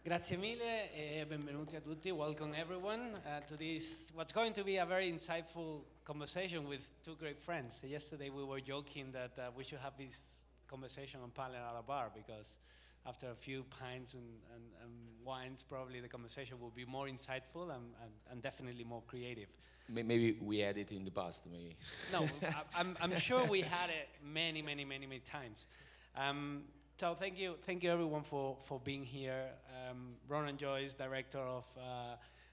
Grazie mille e benvenuti a tutti. Welcome everyone to this, what's going to be a very insightful conversation with two great friends. Yesterday we were joking that we should have this conversation on panel at a bar because after a few pints and wines, probably the conversation will be more insightful and definitely more creative. Maybe we had it in the past, maybe. No, I'm sure we had it many times. So thank you everyone for being here. Ronan Joyce, Director of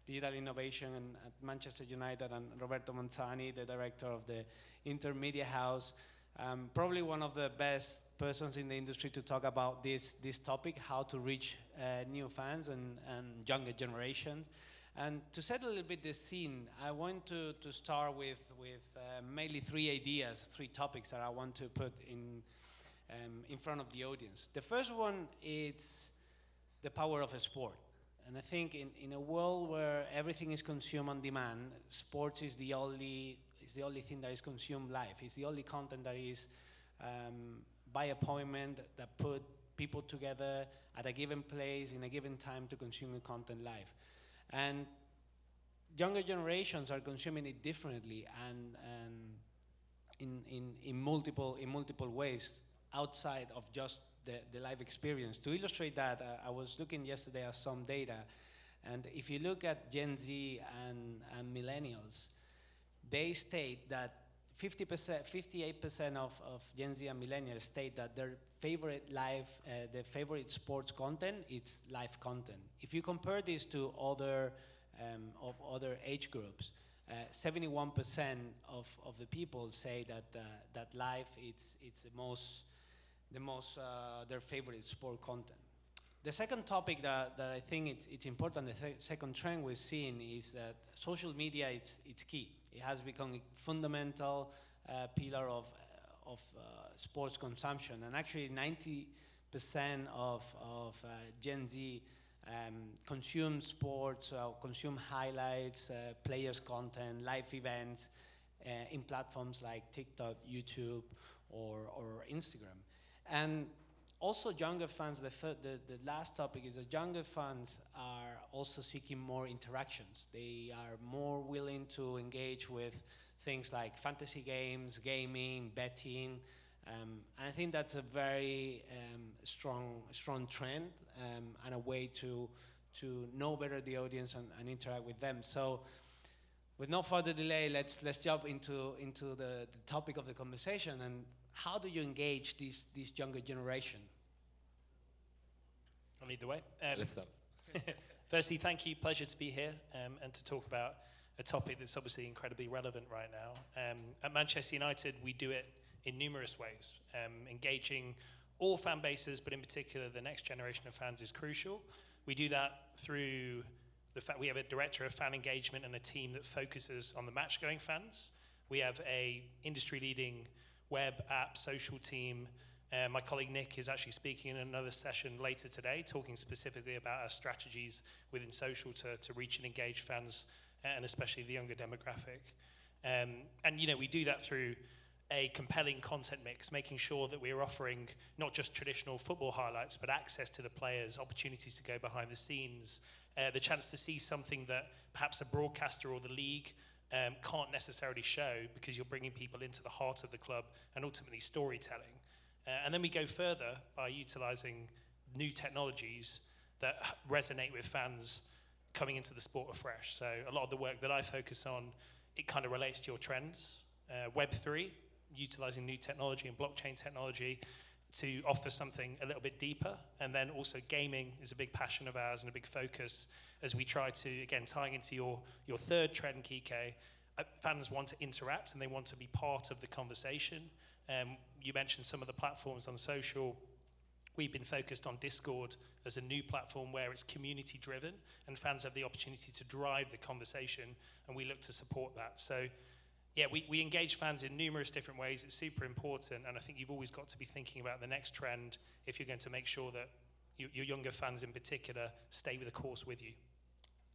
Digital Innovation at Manchester United, and Roberto Monzani, the Director of the Intermedia House. Probably one of the best persons in the industry to talk about this topic, how to reach new fans and younger generations. And to set a little bit the scene, I want to start with mainly three topics that I want to put in front of the audience. The first one is the power of a sport. And I think in a world where everything is consumed on demand, sports is the only thing that is consumed live. It's the only content that is by appointment, that put people together at a given place in a given time to consume the content live. And younger generations are consuming it differently and in multiple ways outside of just the live experience. To illustrate that, I was looking yesterday at some data, and if you look at Gen Z and millennials, they state that 58% of Gen Z and millennials state that their favorite favorite sports content is live content. If you compare this to other age groups, 71% of the people say that live it's the most their favorite sport content. The second topic that I think it's important, the second trend we're seeing is that social media it's key. It has become a fundamental pillar of sports consumption, and actually 90% of Gen Z consume sports, consume highlights, players' content, live events in platforms like TikTok, YouTube, or Instagram. And also younger fans, the last topic is that younger fans are also seeking more interactions. They are more willing to engage with things like fantasy games, gaming, betting. And I think that's a very strong trend and a way to know better the audience and interact with them. So with no further delay, let's jump into the topic of the conversation. And how do you engage this younger generation? I'll lead the way. Let's start. Firstly, thank you. Pleasure to be here and to talk about a topic that's obviously incredibly relevant right now. At Manchester United, we do it in numerous ways. Engaging all fan bases, but in particular the next generation of fans is crucial. We do that through the fact we have a director of fan engagement and a team that focuses on the match-going fans. We have a industry-leading web, app, social team. My colleague Nick is actually speaking in another session later today, talking specifically about our strategies within social to reach and engage fans, and especially the younger demographic. And we do that through a compelling content mix, making sure that we're offering not just traditional football highlights, but access to the players, opportunities to go behind the scenes, the chance to see something that perhaps a broadcaster or the league can't necessarily show, because you're bringing people into the heart of the club and ultimately storytelling. And then we go further by utilizing new technologies that resonate with fans coming into the sport afresh. So a lot of the work that I focus on, it kind of relates to your trends. Web3, utilizing new technology and blockchain technology to offer something a little bit deeper. And then also gaming is a big passion of ours and a big focus as we try to, again, tying into your third trend, Kike, fans want to interact and they want to be part of the conversation. You mentioned some of the platforms on social. We've been focused on Discord as a new platform where it's community driven and fans have the opportunity to drive the conversation, and we look to support that. So yeah, we engage fans in numerous different ways. It's super important, and I think you've always got to be thinking about the next trend if you're going to make sure that your younger fans in particular stay with the course with you.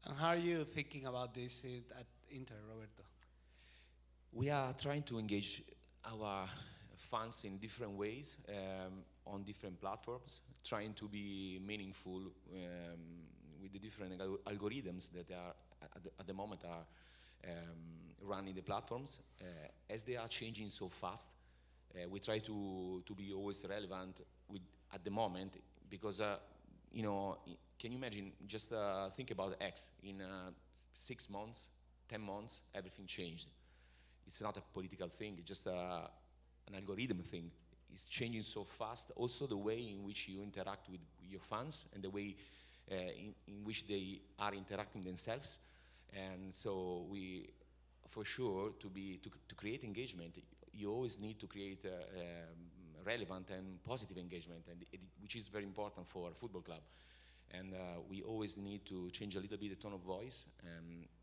And how are you thinking about this at Inter, Roberto? We are trying to engage our fans in different ways on different platforms, trying to be meaningful with the different algorithms that are at the moment are running the platforms. As they are changing so fast, we try to be always relevant at the moment, because can you imagine, just think about X, in 6 months, 10 months, everything changed. It's not a political thing, it's just an algorithm thing. It's changing so fast. Also the way in which you interact with your fans, and the way in which they are interacting themselves. And so we, for sure, to create engagement, you always need to create relevant and positive engagement, and which is very important for a football club. And we always need to change a little bit the tone of voice.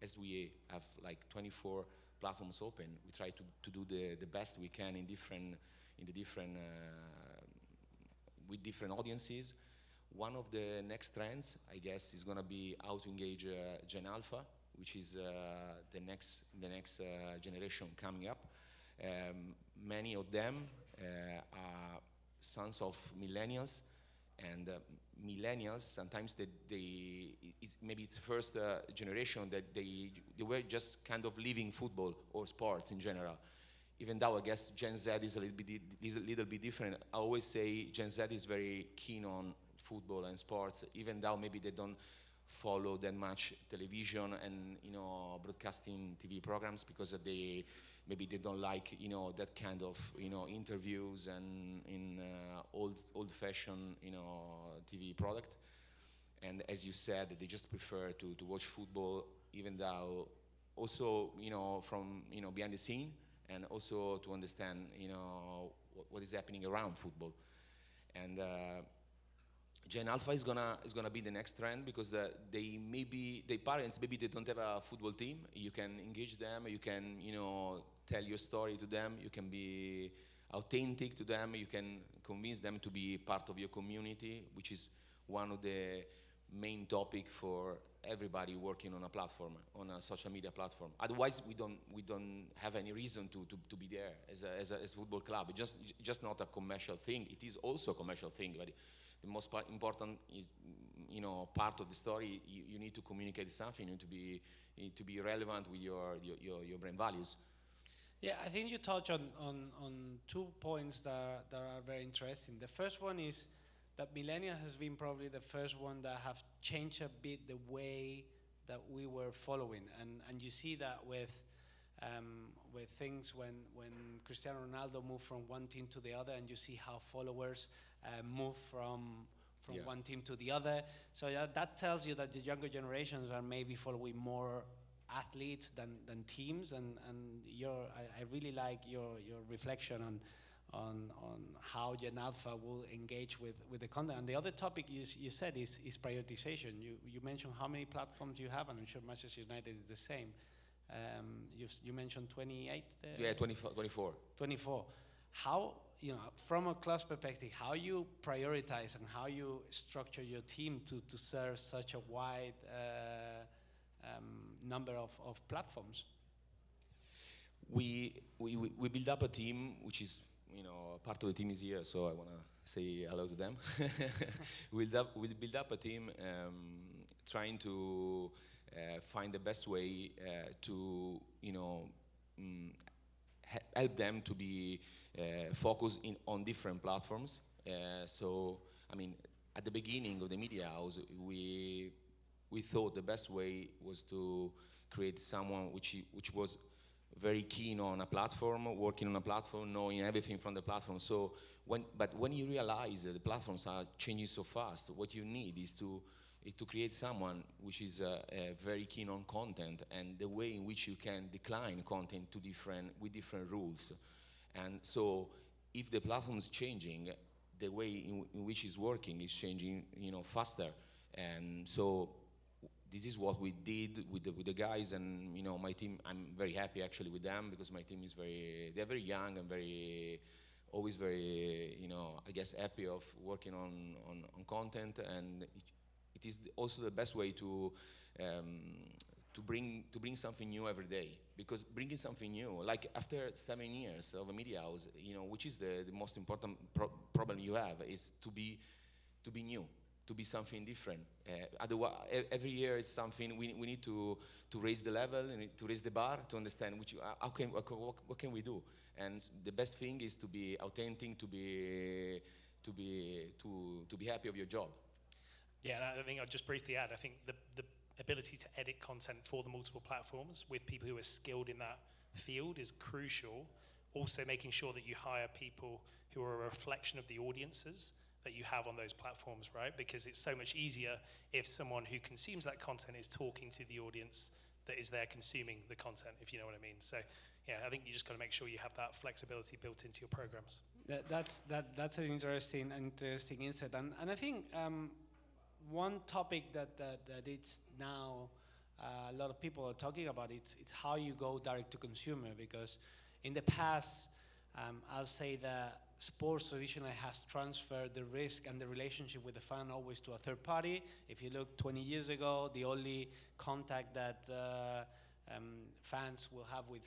As we have like 24 platforms open, we try to do the best we can with different audiences. One of the next trends, I guess, is going to be how to engage Gen Alpha, which is the next generation coming up. Many of them are sons of millennials, and millennials sometimes maybe it's the first generation that they were just kind of living football or sports in general. Even though I guess Gen Z is a little bit different. I always say Gen Z is very keen on football and sports, even though maybe they don't follow that much television and broadcasting TV programs, because maybe they don't like that kind of interviews and in old-fashioned TV product. And as you said, they just prefer to watch football, even though also from behind the scene, and also to understand what is happening around football. And Gen Alpha is gonna be the next trend, because their parents maybe they don't have a football team. You can engage them. You can tell your story to them. You can be authentic to them. You can convince them to be part of your community, which is one of the main topic for everybody working on a platform, on a social media platform. Otherwise, we don't have any reason to be there as a football club. It's just not a commercial thing. It is also a commercial thing, but the most important is, part of the story. You need to communicate something. You need to be relevant with your brand values. Yeah, I think you touch on 2 points that are very interesting. The first one is that millennial has been probably the first one that have changed a bit the way that we were following, and you see that with things when Cristiano Ronaldo moved from one team to the other, and you see how followers move from one team to the other. So that tells you that the younger generations are maybe following more athletes than teams, and I really like your reflection on how Gen Alpha will engage with the content. And the other topic you said is prioritization. You mentioned how many platforms you have, and I'm sure Manchester United is the same. You mentioned 28? Yeah, 24. 24. How, from a club's perspective, how you prioritize and how you structure your team to serve such a wide number of platforms? We build up a team, which is, part of the team is here, so I want to say hello to them. we build up a team trying to find the best way to, help them to be focused on different platforms. So, I mean, at the beginning of the media house, we thought the best way was to create someone which was very keen on a platform, working on a platform, knowing everything from the platform. So when you realize that the platforms are changing so fast, what you need is to create someone which is very keen on content, and the way in which you can decline content with different rules. And so if the platform is changing, the way in which it's working is changing, faster. And so this is what we did with the guys, and my team. I'm very happy actually with them, because my team is they're very young and always very I guess happy of working on content, and it is also the best way to bring something new every day. Because bringing something new, like after 7 years of a media house, which is the most important problem you have, is to be new, be something different. Otherwise, every year is something we need to raise the level and to raise the bar to understand what can we do. And the best thing is to be authentic, to be happy of your job. Yeah, and I think I'll just briefly add, I think the ability to edit content for the multiple platforms with people who are skilled in that field is crucial. Also making sure that you hire people who are a reflection of the audiences that you have on those platforms, right? Because it's so much easier if someone who consumes that content is talking to the audience that is there consuming the content, if you know what I mean. So yeah, I think you just got to make sure you have that flexibility built into your programs. That's an interesting insight, and I think one topic that it's now a lot of people are talking about, it's how you go direct to consumer, because in the past, I'll say that sports traditionally has transferred the risk and the relationship with the fan always to a third party. If you look 20 years ago, the only contact that fans will have with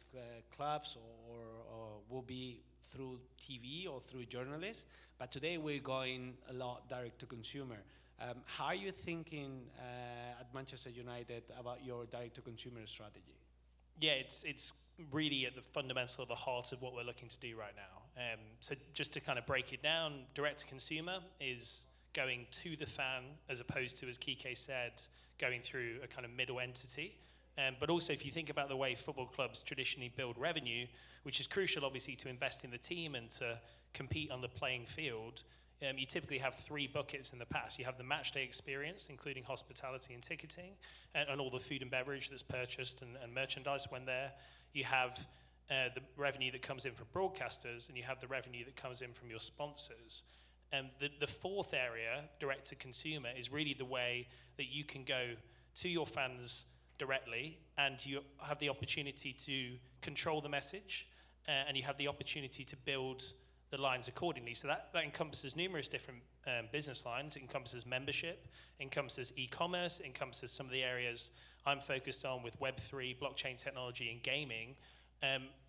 clubs or will be through TV or through journalists. But today we're going a lot direct to consumer. How are you thinking at Manchester United about your direct to consumer strategy? Yeah, it's really at the fundamental of the heart of what we're looking to do right now. So just to kind of break it down, direct to consumer is going to the fan as opposed to, as Kike said, going through a kind of middle entity. But also if you think about the way football clubs traditionally build revenue, which is crucial obviously to invest in the team and to compete on the playing field, you typically have three buckets in the past. You have the match day experience, including hospitality and ticketing, and all the food and beverage that's purchased and merchandise when there. You have the revenue that comes in from broadcasters, and you have the revenue that comes in from your sponsors. And the fourth area, direct to consumer, is really the way that you can go to your fans directly, and you have the opportunity to control the message, and you have the opportunity to build the lines accordingly. So that encompasses numerous different business lines. It encompasses membership, encompasses e-commerce, encompasses some of the areas I'm focused on with Web3, blockchain technology, and gaming.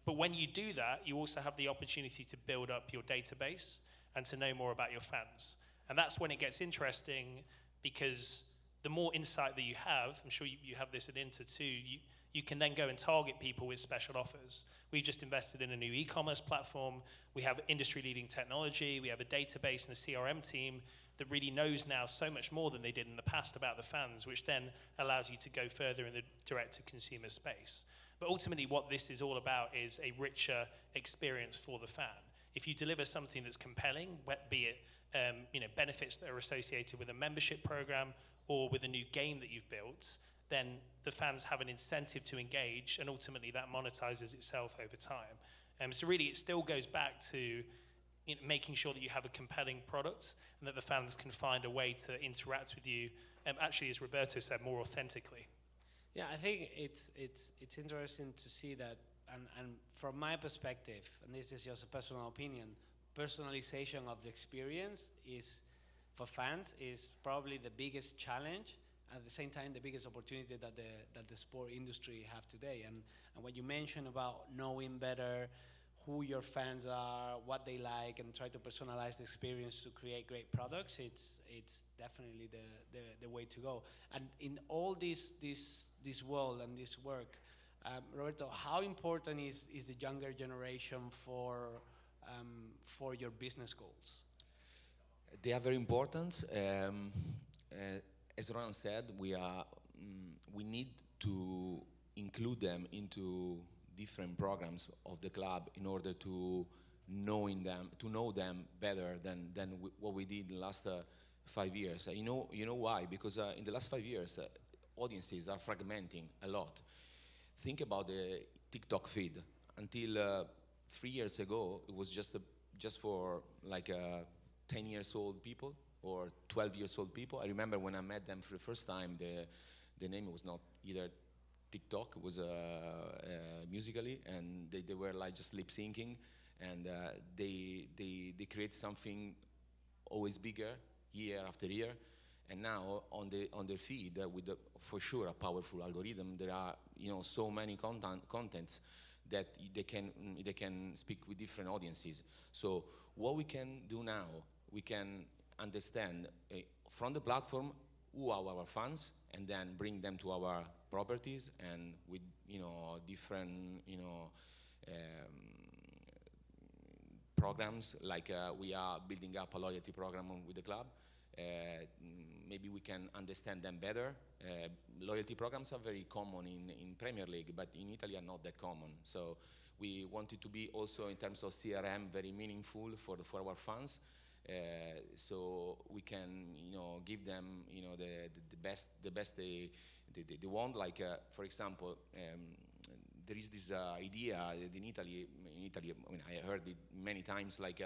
But when you do that, you also have the opportunity to build up your database and to know more about your fans. And that's when it gets interesting, because the more insight that you have, I'm sure you have this at Inter too, you can then go and target people with special offers. We've just invested in a new e-commerce platform. We have industry-leading technology. We have a database and a CRM team that really knows now so much more than they did in the past about the fans, which then allows you to go further in the direct-to-consumer space. But ultimately, what this is all about is a richer experience for the fan. If you deliver something that's compelling, be it benefits that are associated with a membership program or with a new game that you've built, then the fans have an incentive to engage, and ultimately that monetizes itself over time. So really, it still goes back to making sure that you have a compelling product and that the fans can find a way to interact with you, actually, as Roberto said, more authentically. Yeah, I think it's interesting to see that, and from my perspective, and this is just a personal opinion, personalization of the experience is, for fans, is probably the biggest challenge, at the same time the biggest opportunity that the sport industry have today. And what you mentioned about knowing better who your fans are, what they like, and try to personalize the experience to create great products, it's definitely the way to go. And in all this world and this work, Roberto, how important is the younger generation for your business goals? They are very important. As Ronan said, we need to include them into different programs of the club in order to know them better than what we did in the last 5 years. You know why? Because in the last 5 years, audiences are fragmenting a lot. Think about the TikTok feed. Until 3 years ago, it was just for like 10 years old people or 12 years old people. I remember when I met them for the first time, the name was not either TikTok, it was Musically, and they were like just lip syncing, and they create something always bigger year after year. And now on their feed, with for sure a powerful algorithm, there are so many contents that they can speak with different audiences. So what we can do now, we can understand from the platform who are our fans, and then bring them to our properties, and with different programs, like we are building up a loyalty program with the club. Maybe we can understand them better. Loyalty programs are very common in Premier League, but in Italy are not that common. So we wanted to be also, in terms of CRM, very meaningful for our fans. So we can, give them, the best they want. Like, for example, there is this idea in Italy. I mean, I heard it many times. Like,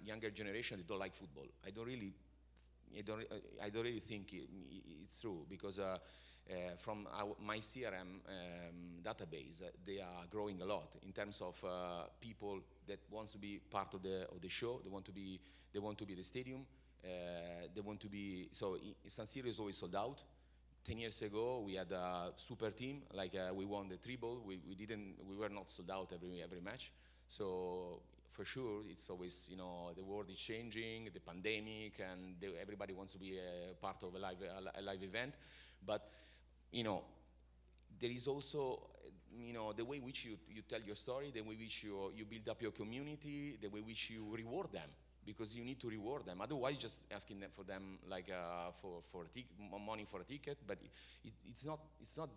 younger generation, they don't like football. I don't really think it's true, because from my CRM database, they are growing a lot in terms of people that wants to be part of the show. They want to be at the stadium. They want to be. So San Siro is always sold out. 10 years ago, we had a super team. Like, we won the treble. We were not sold out every match. So for sure, it's always, the world is changing, the pandemic, and everybody wants to be a part of a live event. But, there is also, the way in which you tell your story, the way in which you build up your community, the way in which you reward them, because you need to reward them. Otherwise, just asking them for them, like, for money for a ticket. But it's not.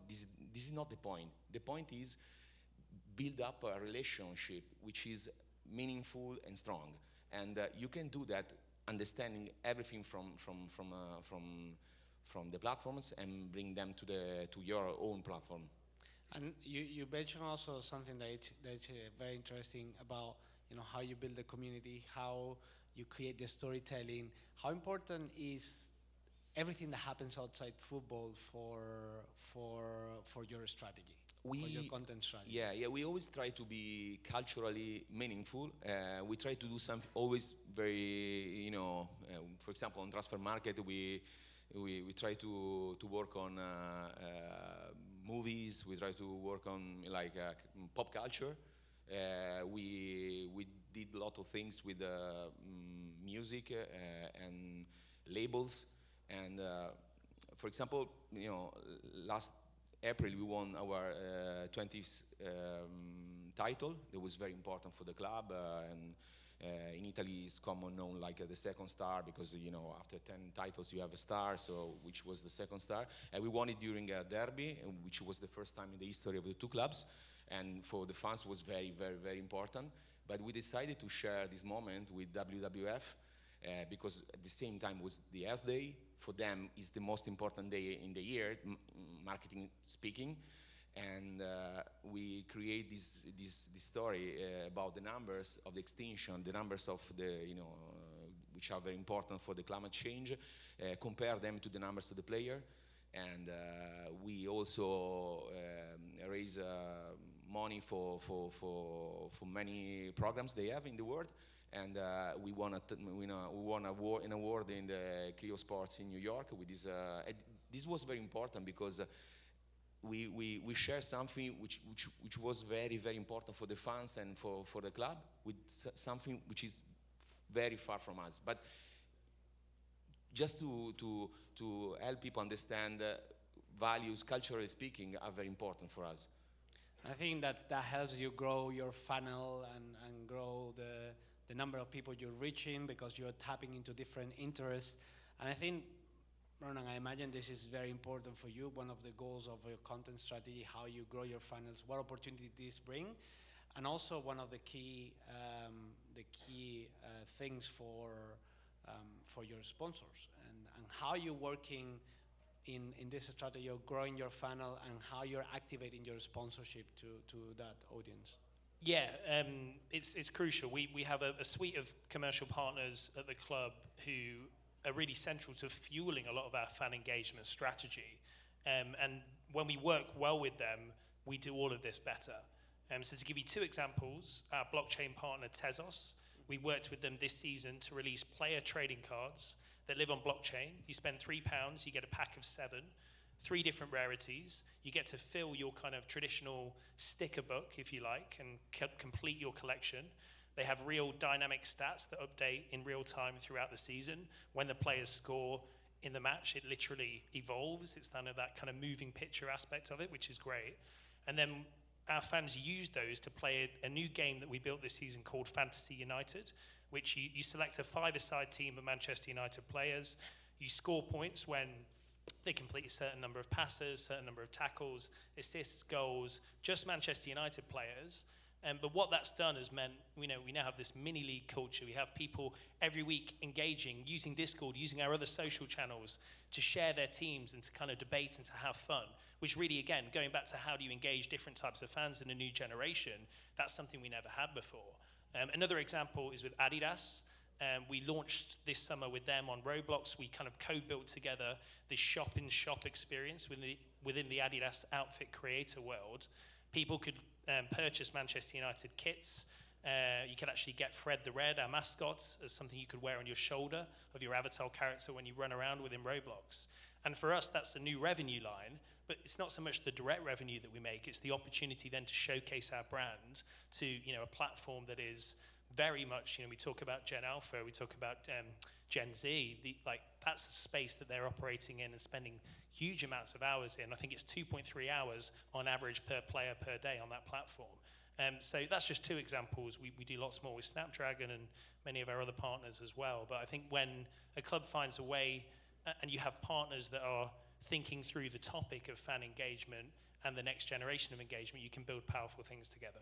This is not the point. The point is build up a relationship which is meaningful and strong, and you can do that understanding everything from the platforms, and bring them to your own platform. And you mentioned also something that's very interesting about how you build the community, how you create the storytelling. How important is everything that happens outside football for your strategy? For your content strategy. Yeah. We always try to be culturally meaningful. We try to do something always very, for example, on transfer market, we try to work on movies. We try to work on pop culture. We did a lot of things with music and labels. And for example, last April we won our 20th title. It was very important for the club, and in Italy it's common known like the second star, because after 10 titles you have a star, so which was the second star. And we won it during a derby, which was the first time in the history of the two clubs, and for the fans was very, very, very important. But we decided to share this moment with WWF, because at the same time was the Earth Day. For them, it's the most important day in the year, marketing speaking, and we create this story about the numbers of the extinction, the numbers of the which are very important for the climate change, compare them to the numbers of the player, and we also raise money for many programs they have in the world. And we won an award in the Clio Sports in New York with this. This was very important because we share something which was very, very important for the fans and for the club, with something which is very far from us. But just to help people understand, values, culturally speaking, are very important for us. I think that helps you grow your funnel and grow the number of people you're reaching, because you're tapping into different interests. And I think, Ronan, I imagine this is very important for you. One of the goals of your content strategy, how you grow your funnels, what opportunity this bring, and also one of the key things for your sponsors, and how you're working in this strategy of growing your funnel, and how you're activating your sponsorship to that audience. Yeah, it's crucial. We have a suite of commercial partners at the club who are really central to fueling a lot of our fan engagement strategy. And when we work well with them, we do all of this better. So to give you two examples, our blockchain partner Tezos, we worked with them this season to release player trading cards that live on blockchain. You spend £3, you get a pack of 7, 3 different rarities. You get to fill your kind of traditional sticker book, if you like, and complete your collection. They have real dynamic stats that update in real time throughout the season. When the players score in the match, it literally evolves. It's kind of that kind of moving picture aspect of it, which is great. And then our fans use those to play a new game that we built this season called Fantasy United, which you select a five-a-side team of Manchester United players. You score points when they complete a certain number of passes, certain number of tackles, assists, goals, just Manchester United players. But what that's done has meant, we now have this mini league culture. We have people every week engaging, using Discord, using our other social channels to share their teams and to kind of debate and to have fun, which really, again, going back to how do you engage different types of fans in a new generation, that's something we never had before. Another example is with Adidas. We launched this summer with them on Roblox. We kind of co-built together this shop-in-shop experience within the Adidas outfit creator world. People could purchase Manchester United kits. You could actually get Fred the Red, our mascot, as something you could wear on your shoulder of your avatar character when you run around within Roblox. And for us, that's a new revenue line, but it's not so much the direct revenue that we make, it's the opportunity then to showcase our brand to a platform that is very much, we talk about Gen Alpha, we talk about Gen Z, that's a space that they're operating in and spending huge amounts of hours in. I think it's 2.3 hours on average per player per day on that platform. So that's just two examples. We do lots more with Snapdragon and many of our other partners as well. But I think when a club finds a way, and you have partners that are thinking through the topic of fan engagement and the next generation of engagement, you can build powerful things together.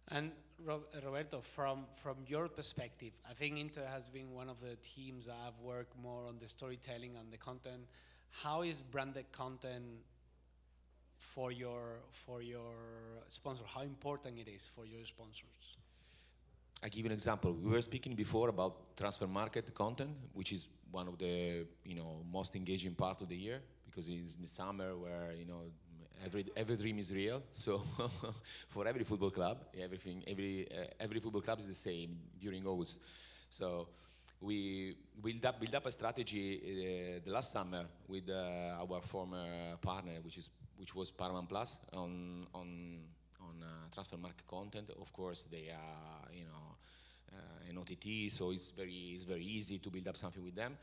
And Roberto, from your perspective, I think Inter has been one of the teams that have worked more on the storytelling and the content. How is branded content for your sponsor? How important it is for your sponsors? I give an example. We were speaking before about transfer market content, which is one of the most engaging part of the year, because it's in the summer where every dream is real. So for every football club, every football club is the same during August. So we build up a strategy the last summer with our former partner, which was Paramount Plus on transfer market content. Of course, they are an OTT, so it's very easy to build up something with them.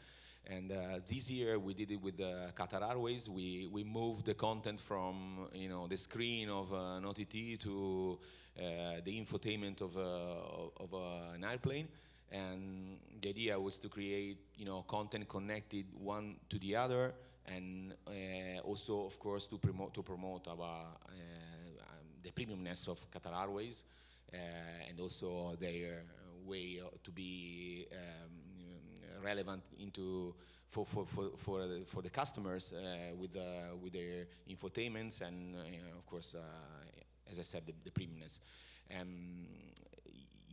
And this year we did it with Qatar Airways. We moved the content from the screen of an OTT to the infotainment of an airplane. And the idea was to create content connected one to the other, and also of course to promote our the premiumness of Qatar Airways, and also their way to be relevant for the customers with their infotainments, and of course, as I said, the premiumness.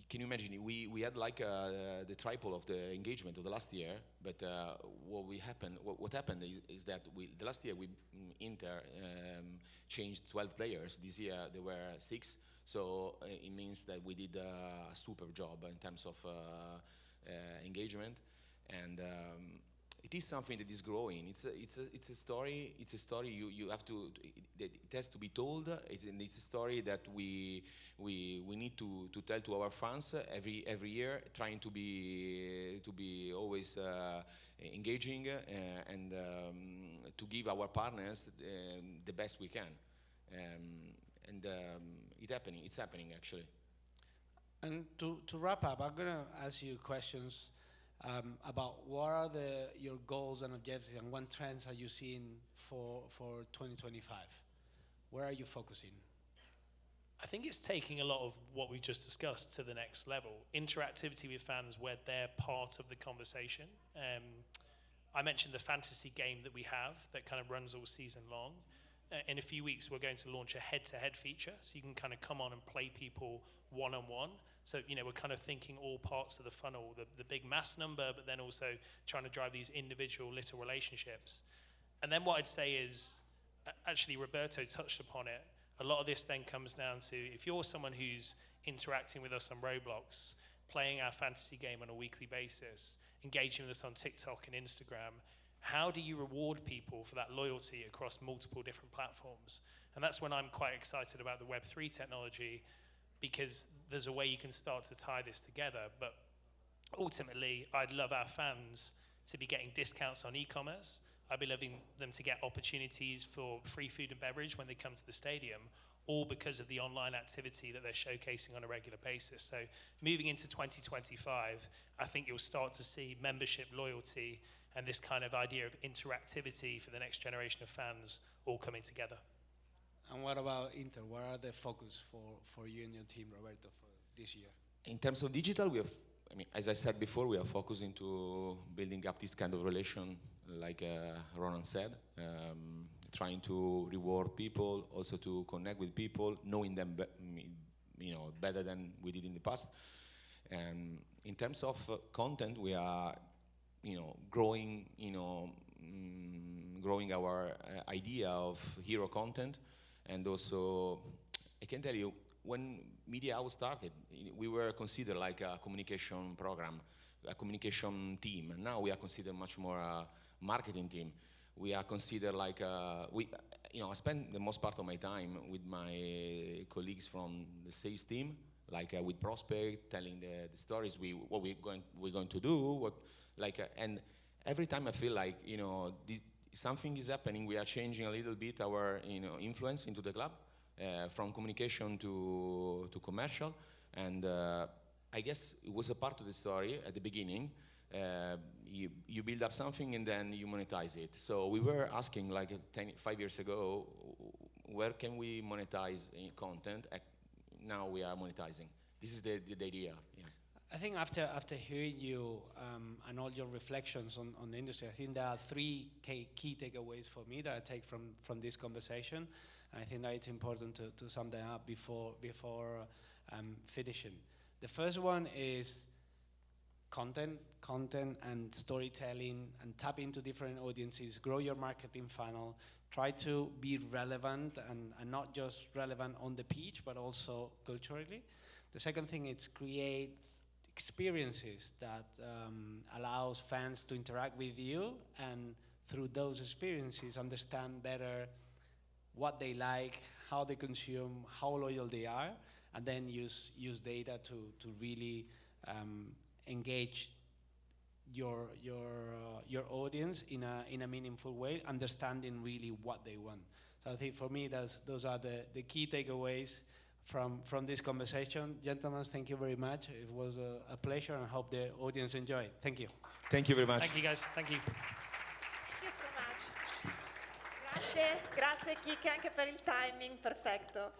Can you imagine? We had like the triple of the engagement of the last year, but what happened is that the last year Inter changed 12 players. This year there were 6. So it means that we did a super job in terms of engagement, and it is something that is growing. It's a story. It's a story you have to. It has to be told. It's a story that we need to tell to our fans every year, trying to be always engaging and to give our partners the best we can. It's happening actually. And to wrap up, I'm gonna ask you questions about what are your goals and objectives, and what trends are you seeing for 2025? Where are you focusing? I think it's taking a lot of what we've just discussed to the next level. Interactivity with fans where they're part of the conversation. I mentioned the fantasy game that we have that kind of runs all season long. In a few weeks, we're going to launch a head-to-head feature, so you can kind of come on and play people one-on-one. So, we're kind of thinking all parts of the funnel, the big mass number, but then also trying to drive these individual little relationships. And then what I'd say is, actually Roberto touched upon it, a lot of this then comes down to, if you're someone who's interacting with us on Roblox, playing our fantasy game on a weekly basis, engaging with us on TikTok and Instagram, how do you reward people for that loyalty across multiple different platforms? And that's when I'm quite excited about the Web3 technology. because there's a way you can start to tie this together. But ultimately, I'd love our fans to be getting discounts on e-commerce. I'd be loving them to get opportunities for free food and beverage when they come to the stadium, all because of the online activity that they're showcasing on a regular basis. So moving into 2025, I think you'll start to see membership loyalty and this kind of idea of interactivity for the next generation of fans all coming together. And what about Inter? What are the focus for you and your team, Roberto, for this year? In terms of digital, as I said before, we are focusing to building up this kind of relation, like Ronan said, trying to reward people, also to connect with people, knowing them better than we did in the past. In terms of content, we are growing our idea of hero content, and also I can tell you, when Media House started, we were considered like a communication program, a communication team. And now we are considered much more a marketing team. We are considered like I spend the most part of my time with my colleagues from the sales team, like with prospect, telling the stories, what we're going to do, and every time I feel like something is happening, we are changing a little bit our influence into the club. From communication to commercial, and I guess it was a part of the story at the beginning. You build up something and then you monetize it. So we were asking like 5 years ago, where can we monetize content? Now we are monetizing. This is the idea. Yeah. I think after hearing you and all your reflections on the industry, I think there are three key takeaways for me that I take from this conversation. And I think that it's important to sum them up before finishing. The first one is content and storytelling, and tap into different audiences, grow your marketing funnel, try to be relevant and not just relevant on the pitch, but also culturally. The second thing is create experiences that allows fans to interact with you, and through those experiences understand better what they like, how they consume, how loyal they are, and then use data to really engage your audience in a meaningful way, understanding really what they want. So I think for me those are the key takeaways from this conversation. Gentlemen, thank you very much. It was a pleasure, and I hope the audience enjoyed. Thank you. Thank you very much. Thank you, guys. Thank you. Thank you so much. Grazie Kike anche per il timing perfetto.